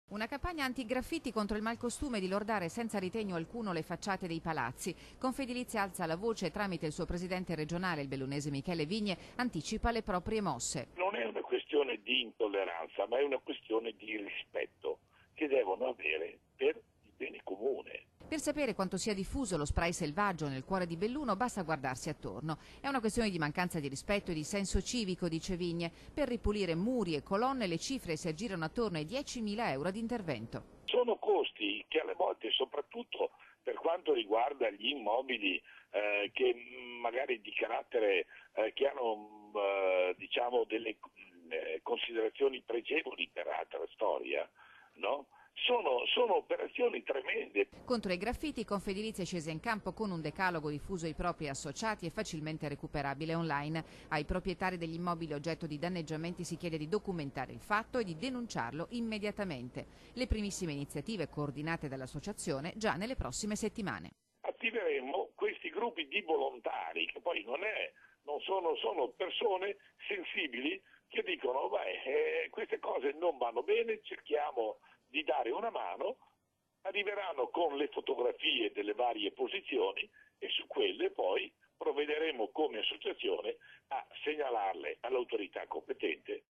Una campagna anti-graffiti contro il malcostume di lordare senza ritegno alcuno le facciate dei palazzi. Confedilizia alza la voce e tramite il suo presidente regionale, il bellunese Michele Vigne, anticipa le proprie mosse. Non è una questione di intolleranza, ma è una questione di rispetto che devono avere per il bene comune. Per sapere quanto sia diffuso lo spray selvaggio nel cuore di Belluno basta guardarsi attorno. È una questione di mancanza di rispetto e di senso civico, dice Vigne. Per ripulire muri e colonne le cifre si aggirano attorno ai 10.000 euro di intervento. Sono costi che alle volte, soprattutto per quanto riguarda gli immobili che magari di carattere che hanno diciamo delle considerazioni pregevoli per altra storia, no? Sono operazioni tremende. Contro i graffiti, Confedilizia è scesa in campo con un decalogo diffuso ai propri associati e facilmente recuperabile online. Ai proprietari degli immobili oggetto di danneggiamenti si chiede di documentare il fatto e di denunciarlo immediatamente. Le primissime iniziative coordinate dall'associazione già nelle prossime settimane. Attiveremo questi gruppi di volontari che poi sono persone sensibili che dicono queste cose non vanno bene, cerchiamo di dare una mano, arriveranno con le fotografie delle varie posizioni e su quelle poi provvederemo come associazione a segnalarle all'autorità competente